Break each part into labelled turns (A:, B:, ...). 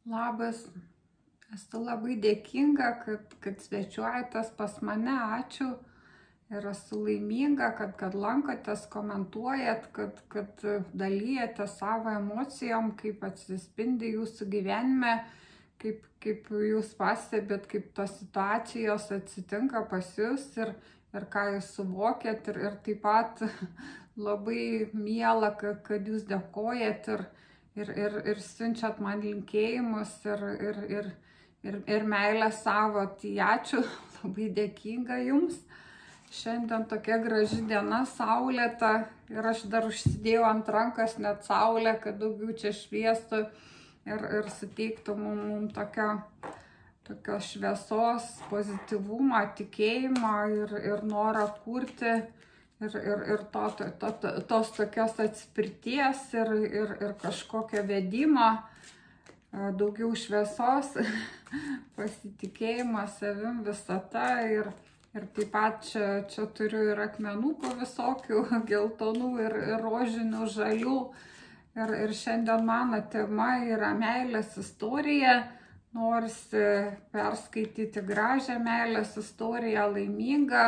A: Labas, esu labai dėkinga, kad svečiuojatės pas mane, ačiū. Ir esu laiminga, kad lankotės, komentuojat, kad dalyjate savo emocijom, kaip atsispindi jūsų gyvenime, kaip jūs pastebėt, kaip tos situacijos atsitinka pas jūs ir ką jūs suvokėt. Ir taip pat labai miela, kad jūs dėkojat ir siunčiat man linkėjimus ir meilę savo. Tai ačiū, labai dėkinga jums. Šiandien tokia graži diena, saulėta, ir aš dar užsidėjau ant rankas net saulę, kad daugiau čia šviestų ir suteiktų mums tokio šviesos, pozityvumo, tikėjimo ir norą kurti ir tos tokios atspirties ir kažkokio vedimo, daugiau šviesos, pasitikėjimo savim, visata ir taip pat čia turiu ir akmenukų visokių, geltonų ir rožinių, žalių. Ir šiandien mano tema yra meilės istorija. Norisi perskaityti gražią meilės istoriją, laimingą,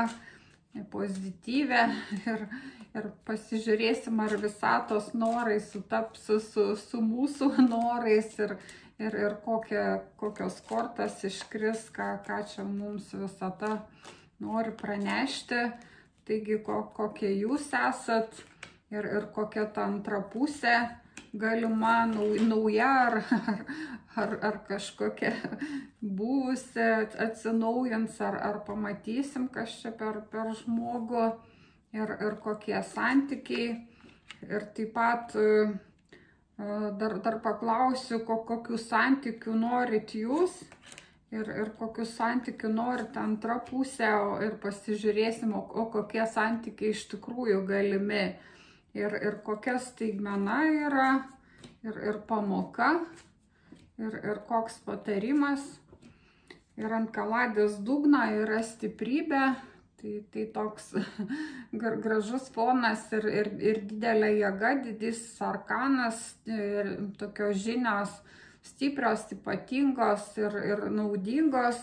A: pozityvę ir pasižiūrėsim, ar visatos norai sutaps su mūsų norais ir kokios kortos iškris, ką čia mums visata nori pranešti. Taigi, kokie jūs esat ir kokia ta antra pusė galima, nauja ar kažkokia buvusi atsinaujins, ar pamatysim, kas čia per žmogų ir kokie santykiai. Ir taip pat dar paklausiu, kokių santykių norit jūs ir kokius santykių norit antra pusė, ir pasižiūrėsim, o kokie santykiai iš tikrųjų galimi. Ir kokia staigmena yra, ir pamoka, ir koks patarimas. Ir ant kaladės dugno yra stiprybė, tai toks gražus fonas ir didelė jėga, didysis arkanas, ir tokios žinios stiprios, ypatingos ir naudingos.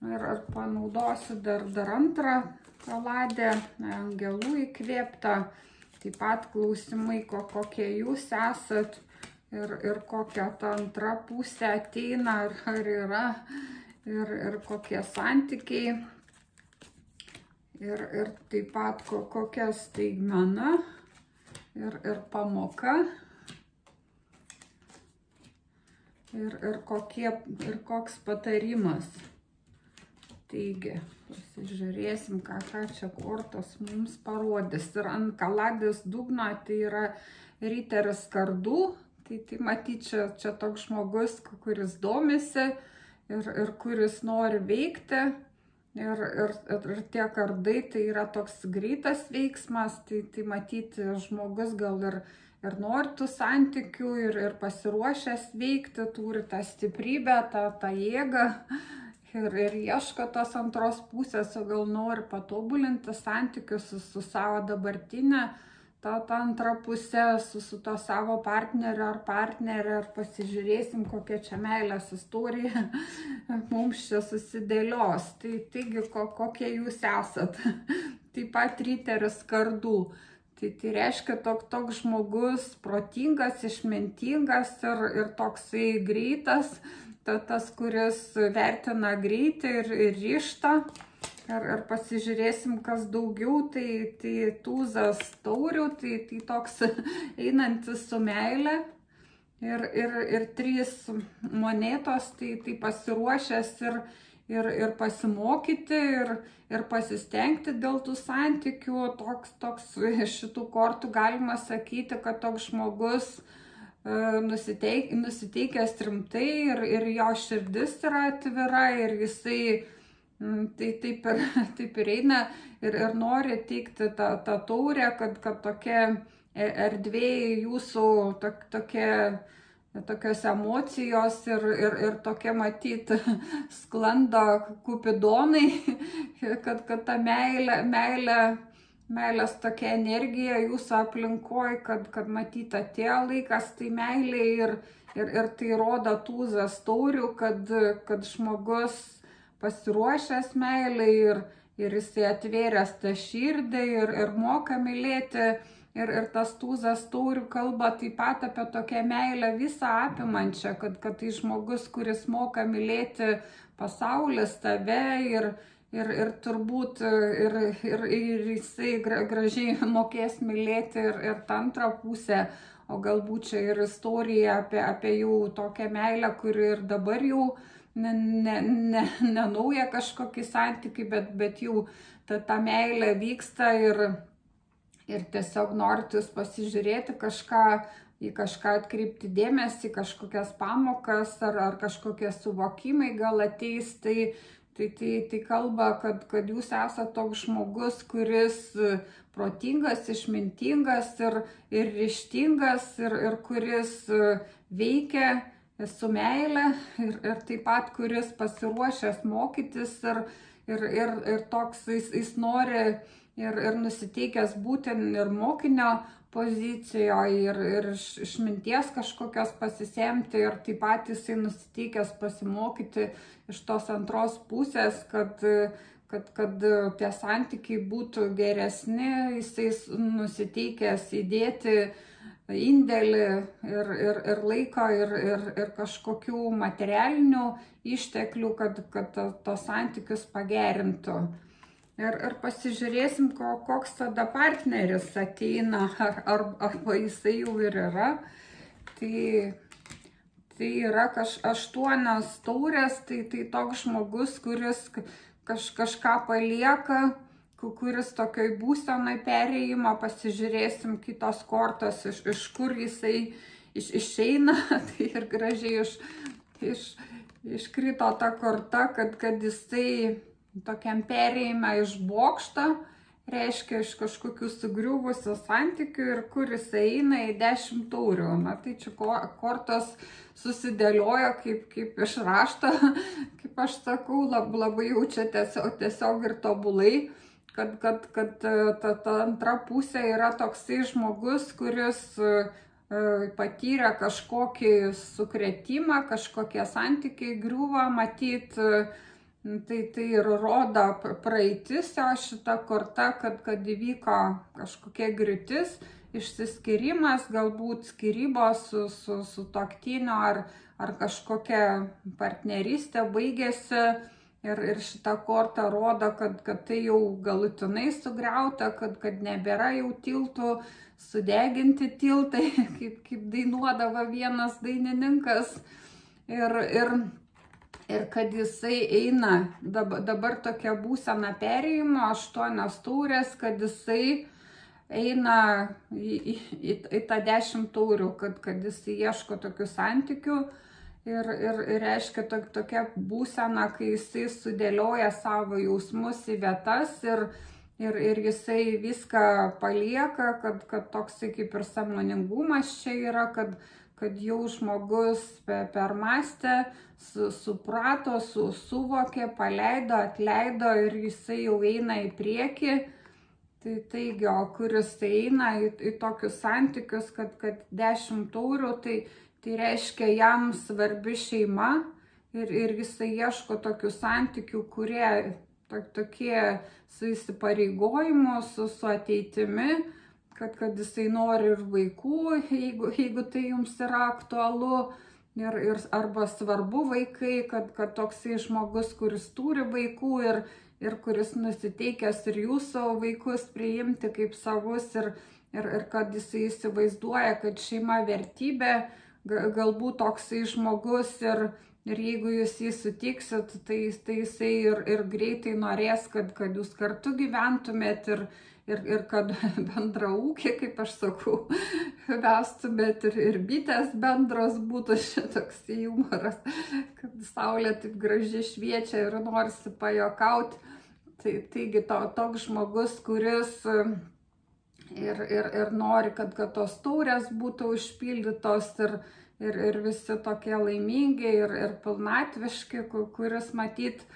A: Ir panaudosiu dar antrą kaladę, angelų įkvėptą. Taip pat klausimai, kokie jūs esat ir kokia ta antra pusė ateina, ar yra, ir kokie santykiai. Ir taip pat kokia staigmena ir pamoka. Ir koks patarimas. Taigi, pasižiūrėsim, ką čia kortos mums parodys. Ir ant kaladės dugno tai yra riteris kardų. Tai matyt, čia toks žmogus, kuris domisi ir kuris nori veikti. Ir tie kardai tai yra toks greitas veiksmas. Tai matyti, žmogus gal ir nori tų santykių ir pasiruošęs veikti, turi tą stiprybę, tą jėgą. Ir ieško tos antros pusės, o gal nori patobulinti santykius su savo dabartinė, ta antra pusė, su to savo partneriu ar partnerė, ir pasižiūrėsim, kokia čia meilės istorija mums čia susidėlios. Taigi, kokie jūs esat. Taip pat riteris kardų. Tai reiškia toks žmogus protingas, išmintingas ir toksai greitas, tas, kuris vertina greitį ir ryžtą. Ir pasižiūrėsim, kas daugiau. Tai tūzas taurių, tai toks einantis su meile. Ir 3 monetos, tai pasiruošęs ir pasimokyti ir pasistengti dėl tų santykių. Toks šitų kortų galima sakyti, kad toks žmogus nusiteikęs rimtai ir jo širdis yra atvira ir jisai taip ir eina ir nori teikti tą taurę, kad tokia erdvė jūsų tokios emocijos ir tokia matyt sklando kupidonai, kad ta meilės tokia energija jūsų aplinkoje, kad matyt atėjo laikas tai meilė ir tai rodo tūzas taurių, kad žmogus pasiruošęs meiliai ir jisai atvėręs tą širdį ir moka mylėti. Ir tas tūzas taurių kalba taip pat apie tokią meilę visą apimančią, kad tai žmogus, kuris moka mylėti pasaulis, tave ir turbūt ir jisai gražiai mokės mylėti ir tą antrą pusę, o galbūt čia ir istorija apie jų tokią meilę, kuri ir dabar jau ne nauja kažkokį santykį, bet jau ta meilė vyksta ir tiesiog norit jūs pasižiūrėti į kažką atkreipti dėmesį, kažkokias pamokas ar kažkokie suvokimai gal ateis, tai kalba, kad jūs esate toks žmogus, kuris protingas, išmintingas ir ryžtingas ir kuris veikia su meile ir taip pat kuris pasiruošęs mokytis ir toks jis nori ir nusiteikęs būti ir mokinio pozicijoje ir išminties kažkokios pasisemti ir taip pat jisai nusiteikęs pasimokyti iš tos antros pusės, kad tie santykiai būtų geresni, jisai nusiteikęs įdėti indėlį ir laiko ir kažkokių materialinių išteklių, kad tos santykius pagerintų. Ir pasižiūrėsim, koks tada partneris ateina, arba jisai jau ir yra. Tai yra 8 taurės, tai toks žmogus, kuris kažką palieka, kuris tokioj būsenai perėjimo, pasižiūrėsim kitos kortos, iš kur jisai išeina, tai ir gražiai iškrito ta korta, kad jisai tokiam perėjime iš bokšto, reiškia iš kažkokių sugriuvusių santykių ir kur jisai eina į 10 taurių. Na tai čia kortos susidėliojo kaip iš rašto, kaip aš sakau, labai jau čia tiesiog ir tobulai, kad ta antra pusė yra toksai žmogus, kuris patyrė kažkokį sukrėtimą, kažkokie santykiai griuva, matyt, tai ir rodo praeitis jo šita korta, kad įvyko kažkokia griūtis, išsiskyrimas, galbūt skyrybos su sutuoktiniu ar kažkokia partnerystė baigėsi ir šita korta rodo, kad tai jau galutinai sugriauta, kad nebėra jau tiltų, sudeginti tiltai, kaip dainuodavo vienas dainininkas. Ir kad jisai eina dabar tokia būsena perėjimo, 8 taurės, kad jisai eina į tą 10 taurių, kad jisai ieško tokių santykių ir reiškia tokia būsena, kai jisai sudėlioja savo jausmus į vietas ir jisai viską palieka, kad toksai kaip ir sąmoningumas čia yra, kad jau žmogus permąstė, suprato, suvokė, paleido, atleido ir jisai jau eina į priekį. Taigi, o kuris eina į tokius santykius, kad 10 taurių, tai reiškia jam svarbi šeima ir jisai ieško tokių santykių, kurie tokie su įsipareigojimu, su ateitimi, kad jisai nori ir vaikų, jeigu tai jums yra aktualu, arba svarbu vaikai, kad toksai žmogus, kuris turi vaikų ir kuris nusiteikęs ir jūsų vaikus priimti kaip savus ir kad jisai įsivaizduoja, kad šeima vertybė, galbūt toksai žmogus ir jeigu jūs jį sutiksit, tai jisai ir greitai norės, kad jūs kartu gyventumėt ir kad bendrą ūkį, kaip aš sakau, vestumėt ir bitės bendros būtų, šitoks humoras, kad saulė taip gražiai šviečia ir norisi pajokauti. Taigi toks žmogus, kuris ir nori, kad tos taurės būtų užpildytos ir visi tokie laimingi ir pilnatviški, kuris matyt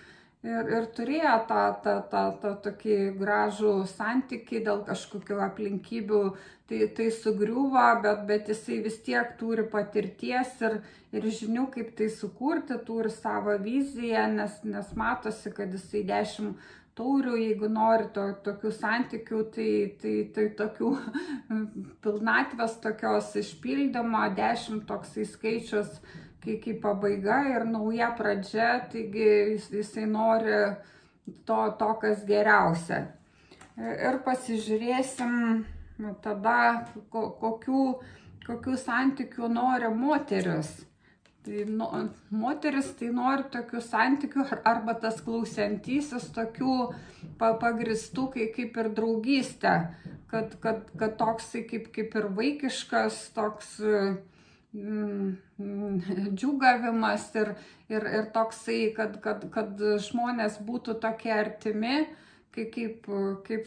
A: ir turėjo tą tokį gražų santykį dėl kažkokių aplinkybių, tai sugriuvo, bet jisai vis tiek turi patirties ir žinių, kaip tai sukurti, turi savo viziją, nes matosi, kad jisai 10 taurių, jeigu nori tokių santykių, tai tokių pilnatvės tokios išpildymo, 10 toksai skaičius, kaip pabaiga ir nauja pradžia, taigi jisai nori to kas geriausia. Ir pasižiūrėsim tada, kokių santykių nori moteris. Tai moteris tai nori tokių santykių, arba tas klausiantysis tokių pagristų kaip ir draugystė, kad toksai kaip ir vaikiškas, toks džiūgavimas ir toksai, kad žmonės būtų tokie artimi, kaip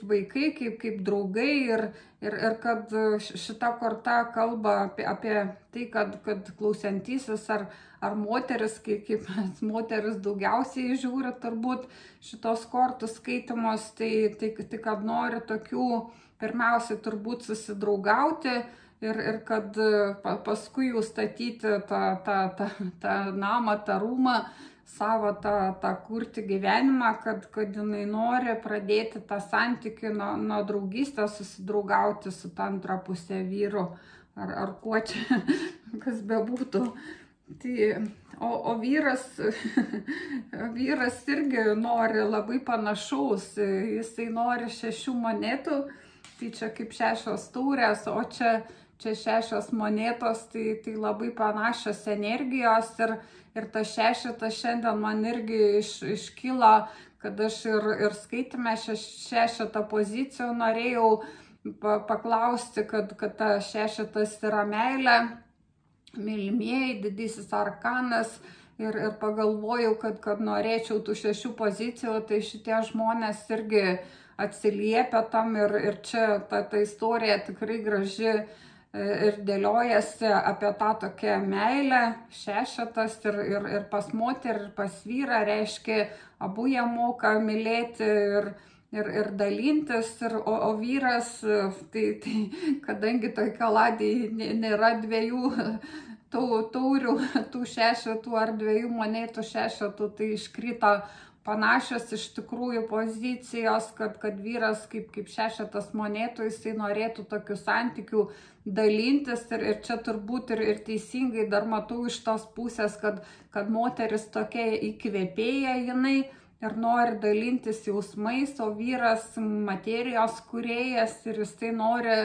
A: vaikai, kaip draugai ir kad šita korta kalba apie tai, kad klausiantysis ar moteris, kaip moteris daugiausiai žiūri turbūt šitos kortų skaitimus, tai kad nori tokių pirmiausiai turbūt susidraugauti, ir kad paskui jau statyti tą namą, tą rūmą, savo tą kurti gyvenimą, kad jinai nori pradėti tą santykį nuo draugystės, susidraugauti su ta antra pusė vyru, ar kuo čia, kas bebūtų. O vyras irgi nori labai panašaus, jisai nori 6 monetų, tai čia kaip 6 taurės, o čia 6 monetos, tai labai panašios energijos ir ta 6 šiandien man irgi iškilo, kad aš ir skaitime 6 pozicijų norėjau paklausti, kad ta 6 yra meilė, mylimieji, didysis arkanas ir pagalvojau, kad norėčiau tų 6 pozicijų, tai šitie žmonės irgi atsiliepia tam ir čia ta istorija tikrai graži ir dėliojasi apie tą tokią meilę, 6 ir pas moterį, ir pas vyrą, reiškia, abu jie moka mylėti ir dalintis, o vyras, tai kadangi toj kaladėje nėra 2 taurių, tų 6 ar 2 monetų 6, tai iškrito panašios iš tikrųjų pozicijos, kad vyras kaip 6 monetų, jisai norėtų tokių santykių dalintis ir čia turbūt ir teisingai dar matau iš tos pusės, kad moteris tokia įkvėpėja jinai ir nori dalintis jausmais, o vyras materijos kūrėjas ir jisai nori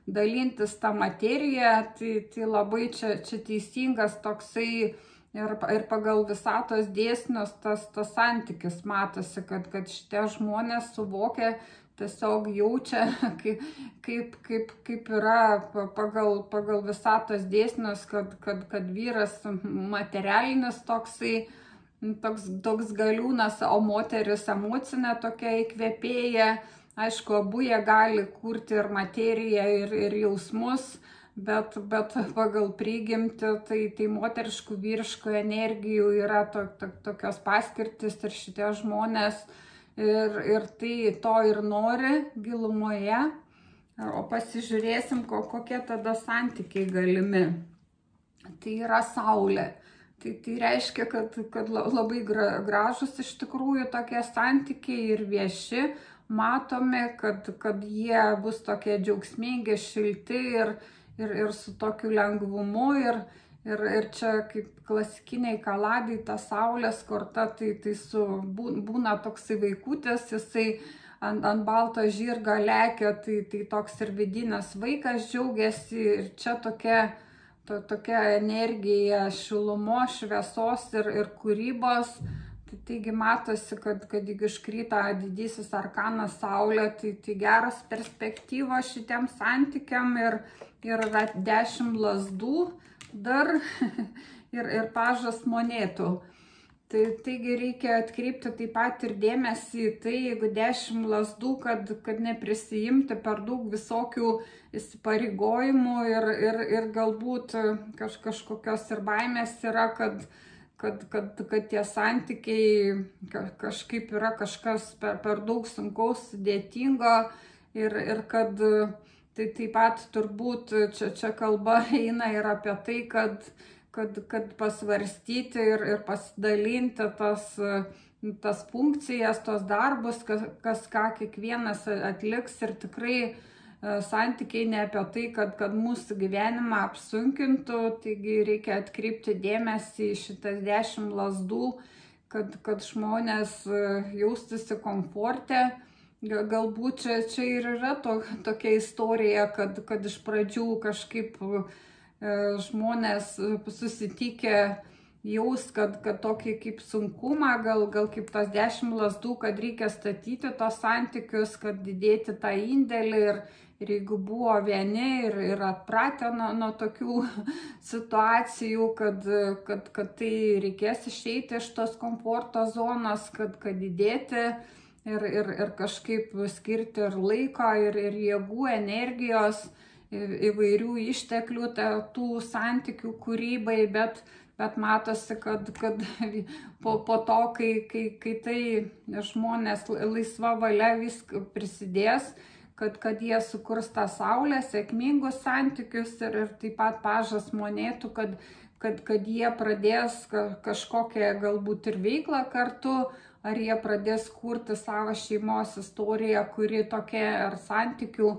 A: dalintis tą materiją, tai labai čia teisingas toksai ir pagal visatos dėsnius tas santykis matosi, kad šitie žmonės suvokia, tiesiog jaučia, kaip yra pagal visatos dėsnius, kad vyras materialinis toks galiūnas, o moteris emocinė tokia įkvėpėja. Aišku, abu jie gali kurti ir materiją, ir jausmus, bet pagal prigimtį tai moteriškų, vyriškų energijų yra tokios paskirtis ir šitie žmonės ir tai to ir nori gilumoje. O pasižiūrėsim, kokie tada santykiai galimi. Tai yra Saulė. Tai reiškia, kad labai gražus iš tikrųjų tokie santykiai ir vieši, matomi, kad jie bus tokie džiaugsmingi, šilti ir su tokiu lengvumu ir čia kaip klasikiniai kaladai, ta Saulės korta, tai būna toksai vaikutis, jisai ant balto žirgo lekia, tai toks ir vidinis vaikas džiaugiasi ir čia tokia energija šilumos, šviesos ir kūrybos. Taigi matosi, kad jeigu iškrita didysis arkanas Saulė, tai geros perspektyvos šitiem santykiam ir yra 10 lazdų dar ir pažas monetų. Taigi reikia atkreipti taip pat ir dėmesį į tai, jeigu 10 lazdų, kad neprisijimti per daug visokių įsipareigojimų ir galbūt kažkokios ir baimės yra, kad tie santykiai kažkaip yra kažkas per daug sunkaus, sudėtingo ir kad tai taip pat turbūt čia kalba eina ir apie tai, kad pasvarstyti ir pasidalinti tas funkcijas, tos darbus, kas ką kiekvienas atliks ir tikrai santykiai ne apie tai, kad mūsų gyvenimą apsunkintų, taigi reikia atkreipti dėmesį į šitas 10 lazdų, kad žmonės jaustųsi komforte. Galbūt čia ir yra tokia istorija, kad iš pradžių kažkaip žmonės susitikę jaus, kad tokį kaip sunkumą, gal kaip tas 10 lazdų, kad reikia statyti tos santykius, kad didėti tą indėlį ir jeigu buvo vieni ir atpratę nuo tokių situacijų, kad tai reikės išeiti iš tos komforto zonos, kad didėti ir kažkaip skirti ir laiko, ir jėgų, energijos, įvairių išteklių tų santykių kūrybai, bet matosi, kad po to, kai tai žmonės laisva valia viską prisidės, kad jie sukurs tą saulę, sėkmingus santykius ir taip pat pažas monėtų, kad jie pradės kažkokią galbūt ir veiklą kartu, ar jie pradės kurti savo šeimos istoriją, kuri tokia ar santykių,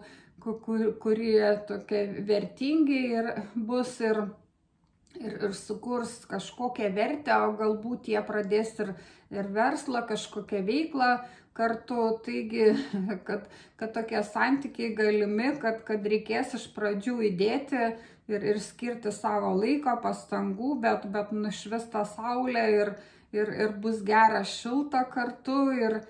A: kurie tokie vertingi ir bus ir sukurs kažkokią vertę, o galbūt jie pradės ir verslą, kažkokią veiklą kartu. Taigi, kad tokie santykiai galimi, kad reikės iš pradžių įdėti ir skirti savo laiko, pastangų, bet nušvis tą saulę ir bus gera, šilta kartu ir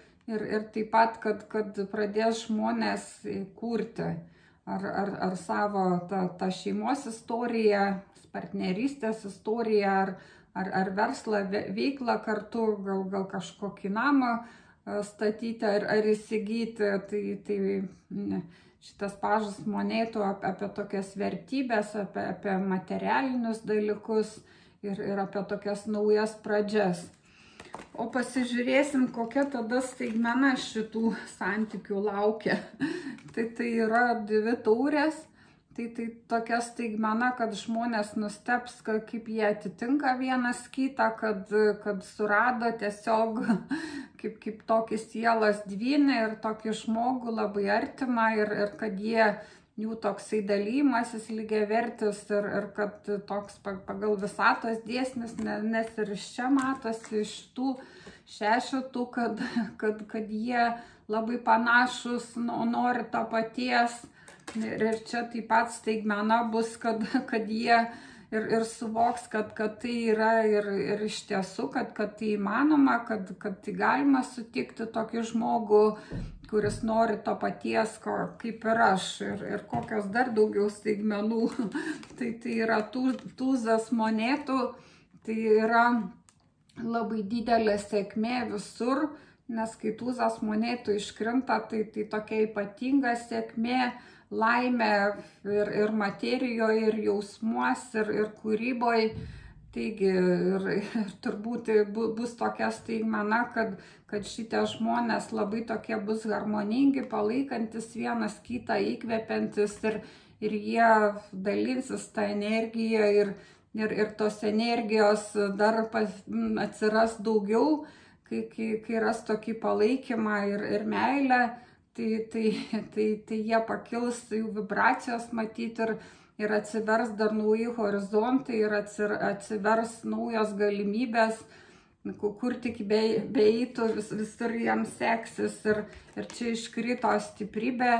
A: taip pat, kad pradės žmonės kurti ar savo tą šeimos istoriją, partnerystės istoriją, ar verslą, veiklą kartu, gal kažkokį namą statyti ar įsigyti. Tai šitas pažas monėtų apie tokias vertybės, apie materialinius dalykus ir apie tokias naujas pradžias. O pasižiūrėsim, kokia tada staigmena šitų santykių laukia. Tai yra 2 taurės. Tai tokia staigmena, kad žmonės nusteps, kaip jie atitinka vienas kitą, kad surado tiesiog kaip tokį sielas dvynį ir tokį žmogų labai artimą ir kad jų toksai dalymasis lygiavertis ir kad toks pagal visatos dėsnis, nes ir iš čia matosi iš tų 6, kad jie labai panašus, nori to paties. Ir čia taip pat staigmena bus, kad jie ir suvoks, kad tai yra ir iš tiesų, kad tai įmanoma, kad tai galima sutikti tokį žmogų, kuris nori to paties, kaip ir aš. Ir kokios dar daugiau staigmenų. Tai yra tūzas monėtų, tai yra labai didelė sėkmė visur, nes kai tūzas monėtų iškrinta, tai tokia ypatinga sėkmė, laimė ir materijoje, ir jausmuose, ir kūryboje. Taigi, ir turbūt bus tokia staigmena, kad šitie žmonės labai tokie bus harmoningi, palaikantis vienas kitą, įkvepiantis ir jie dalinsis tą energiją ir tos energijos dar atsiras daugiau, kai ras tokį palaikymą ir meilę. Tai jie pakils, jų vibracijos matyti ir atsivers dar nauji horizontai ir atsivers naujos galimybės, kur tik beeitų, visur jiems seksis ir čia iškrito stiprybė.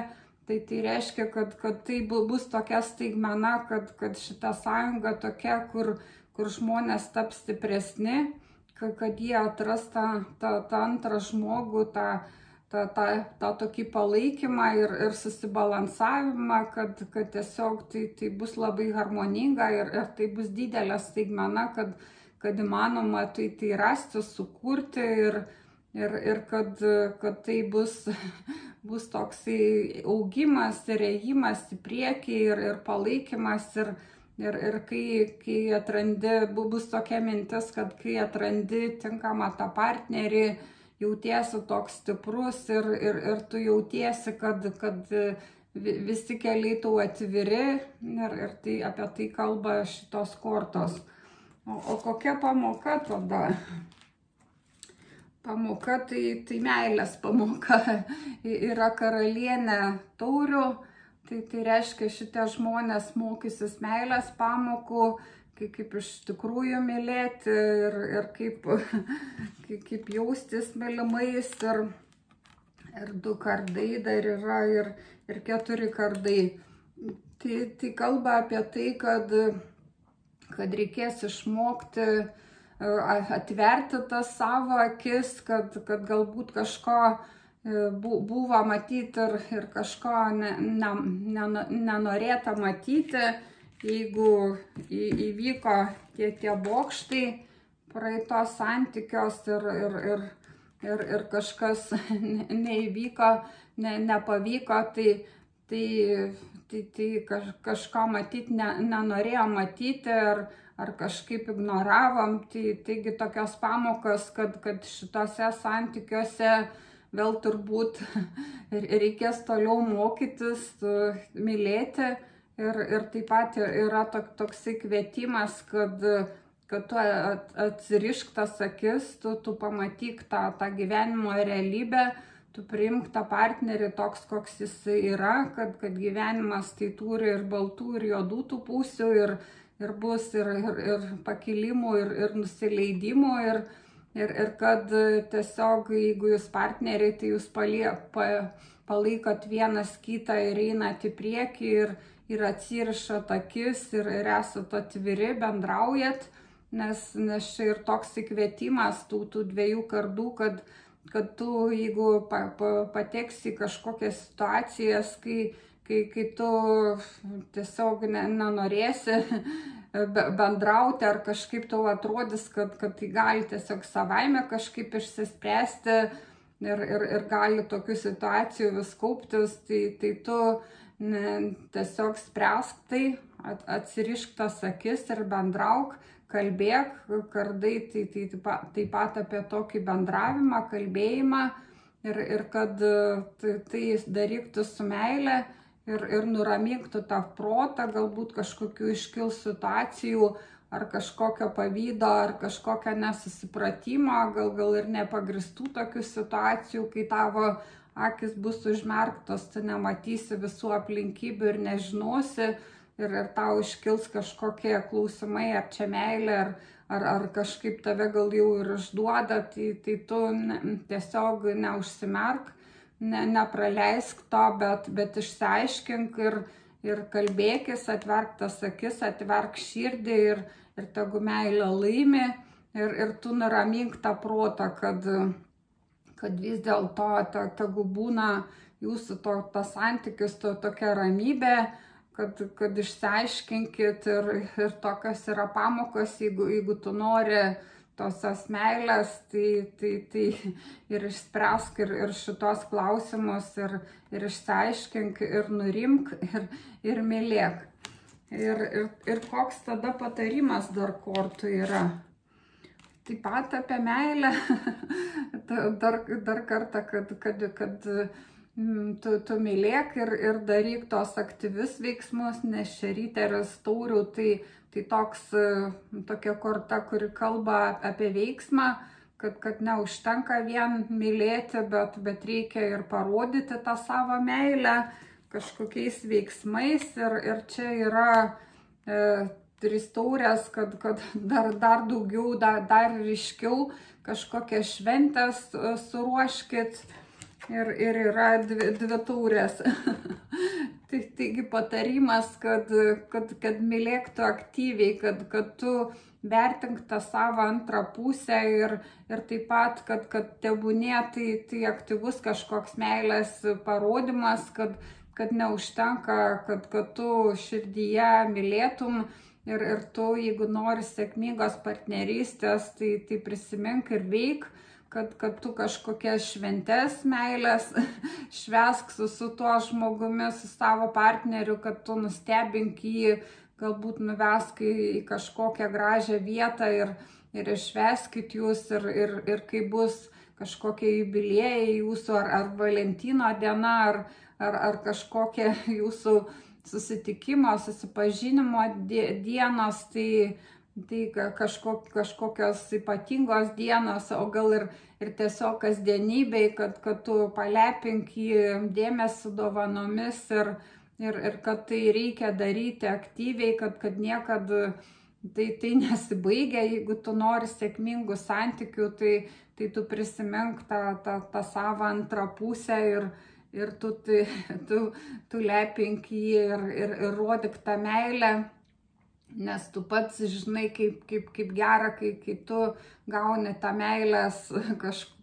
A: Tai reiškia, kad tai bus tokia staigmena, kad šita sąjunga tokia, kur žmonės taps stipresni, kad jie atras tą antrą žmogų, tą tokį palaikymą ir susibalansavimą, kad tiesiog tai bus labai harmoninga ir tai bus didelė staigmena, kad įmanoma tai rasti, sukurti ir kad tai bus toksai augimas ir ėjimas į priekį ir palaikymas Ir kai atrandi, bus tokia mintis, kad kai atrandi tinkamą tą partnerį, jautiesi toks stiprus ir tu jautiesi, kad visi keliai tau atviri ir tai, apie tai kalba šitos kortos. O kokia pamoka tada? Pamoka tai meilės pamoka. Yra karalienė taurių, tai reiškia šitie žmonės mokysis meilės pamokų, kaip iš tikrųjų mylėti ir kaip jaustis mylimais. Ir 2 kardai dar yra ir 4 kardai. Tai kalba apie tai, kad reikės išmokti atverti tas savo akis, kad galbūt kažko buvo matyti ir kažko nenorėta matyti, jeigu įvyko tie bokštai praeitos santykios ir kažkas neįvyko, nepavyko, tai kažko matyti nenorėjo matyti ar kažkaip ignoravom. Taigi tokios pamokos, kad šitose santykiuose vėl turbūt reikės toliau mokytis, mylėti ir taip pat yra toksai kvietimas, kad tu atsirišk tas akis, tu pamatyk tą gyvenimo realybę, tu priimk tą partnerį toks, koks jis yra, kad gyvenimas tai turi ir baltų, ir juodų tų pusių, ir bus ir pakilimų, ir nusileidimų, ir kad tiesiog, jeigu jūs partneriai, tai jūs palaikot vienas kitą ir einat į priekį ir atsirišat akis ir esat atviri, bendraujat, nes čia ir toks įkvietimas tų 2 kardų, kad tu, jeigu pateksi į kažkokias situacijas, kai tu tiesiog nenorėsi bendrauti ar kažkaip tau atrodys, kad tai gali tiesiog savaime kažkaip išsispręsti ir gali tokių situacijų vis kauptis, tai tu tiesiog spręsk tai, atsirišk tas akis ir bendrauk, kalbėk. Kardai taip pat apie tokį bendravimą, kalbėjimą ir kad tai daryk tu su meile ir nuramink tu tą protą, galbūt kažkokių iškils situacijų ar kažkokio pavydo ar kažkokio nesusipratimo, gal ir nepagristų tokių situacijų, kai tavo akis bus užmerktos, tu nematysi visų aplinkybių ir nežinosi ir tau iškils kažkokie klausimai, ar čia meilė, ar kažkaip tave gal jau ir išduoda, tai tu tiesiog neužsimerk, nepraleisk to, bet išsiaiškink ir kalbėkis, atverk tas akis, atverk širdį ir tegu meilė laimi ir tu nuramink tą protą, kad vis dėlto tegu būna jūsų tas santykis, tokia ramybė, kad išsiaiškinkit ir tokios yra pamokos, jeigu tu nori tosios meilės, tai ir išspręsk ir šitos klausimus ir išsiaiškink ir nurimk ir mylėk. Ir koks tada patarimas dar kortų yra? Taip pat apie meilę, dar kartą, kad tu mylėk ir daryk tos aktyvius veiksmus, nes čia Riteris taurių, tai tokia korta, kuri kalba apie veiksmą, kad neužtenka vien mylėti, bet reikia ir parodyti tą savo meilę kažkokiais veiksmais. Ir čia yra 3 taurės, kad dar daugiau, dar ryškiau kažkokias šventės suruoškit. Ir yra 2 taurės. Taigi patarimas, kad mylėk tu aktyviai, kad tu vertink tą savo antrą pusę ir taip pat, kad tebūnė tai aktyvus kažkoks meilės parodimas, kad neužtenka, kad tu širdyje mylėtum ir tu, jeigu nori sėkmingos partnerystės, tai prisimink ir veik, kad tu kažkokias šventes meilės švęsk su tuo žmogumi, su savo partneriu, kad tu nustebink jį galbūt nuvesk į kažkokią gražią vietą ir išveskit jūs ir kai bus kažkokie jubiliejai jūsų ar Valentino diena ar kažkokie jūsų susitikimo, susipažinimo dienos, tai kažkokios ypatingos dienos, o gal ir tiesiog kasdienybei, kad tu palepink jį dėmesį dovanomis ir kad tai reikia daryti aktyviai, kad niekada tai nesibaigia. Jeigu tu nori sėkmingų santykių, tai tu prisimink tą savo antrą pusę ir tu lepink jį ir rodyk tą meilę. Nes tu pats žinai, kaip gera, kai tu gauni tą meilės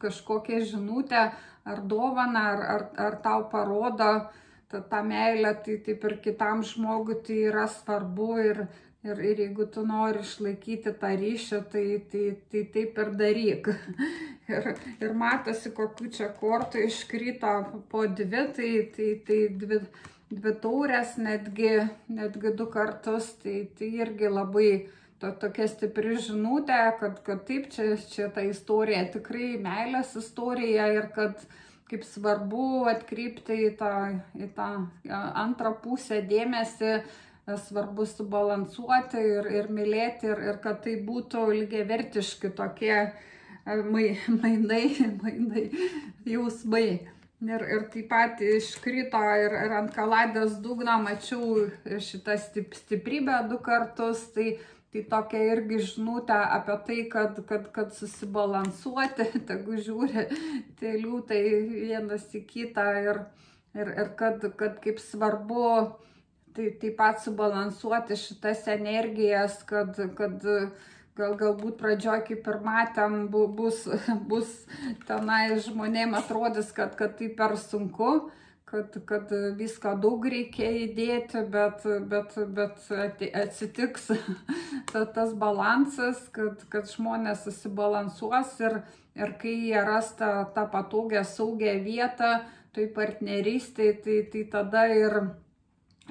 A: kažkokią žinutę ar dovaną, ar tau parodo tą meilę, tai taip ir kitam žmogui tai yra svarbu ir jeigu tu nori išlaikyti tą ryšį, tai taip ir daryk. Ir matosi, kokių čia kortų iškrito po dvi, tai dvi taurės, netgi 2 kartus, tai irgi labai tokia stipri žinutė, kad taip, čia ta istorija tikrai meilės istorija ir kad kaip svarbu atkreipti į tą antrą pusę dėmesį, svarbu subalansuoti ir mylėti ir kad tai būtų lygiavertiški tokie mainai, jausmai. Ir taip pat iškrito ir ant kaladės dugno mačiau šitą stiprybę 2 kartus, tai tokia irgi žinutė apie tai, kad susibalansuoti, tegu žiūri tie liūtai vienas į kitą ir kad kaip svarbu taip pat subalansuoti šitas energijas, kad galbūt pradžioj, kaip ir matėm, bus tenai žmonėm atrodys, kad tai per sunku, kad viską daug reikia įdėti, bet atsitiks tas balansas, kad žmonės susibalansuos ir kai jie ras tą patogią, saugią vietą, tai partnerystėje, tai tada ir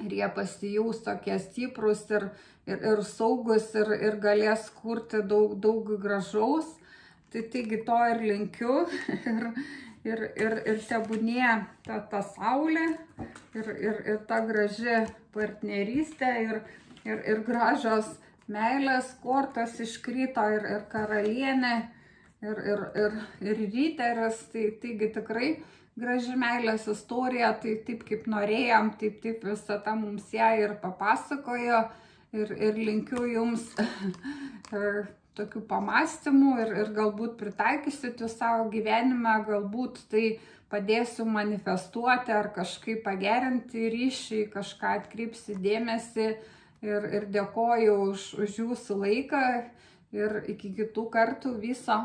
A: jie pasijaus tokie stiprus ir saugus ir galės kurti daug gražaus. Taigi to ir linkiu ir tebūnie ta saulė ir ta graži partnerystė ir gražios meilės kortos iškrito ir karalienė ir ryteris, taigi tikrai graži meilės istorija, tai taip kaip norėjom, taip visata mums ją ir papasakojo ir linkiu jums tokių pamastymų ir galbūt pritaikysit jūs savo gyvenime, galbūt tai padėsiu manifestuoti ar kažkaip pagerinti ryšį, kažką atkreipsi dėmesį ir dėkoju už jūsų laiką ir iki kitų kartų viso.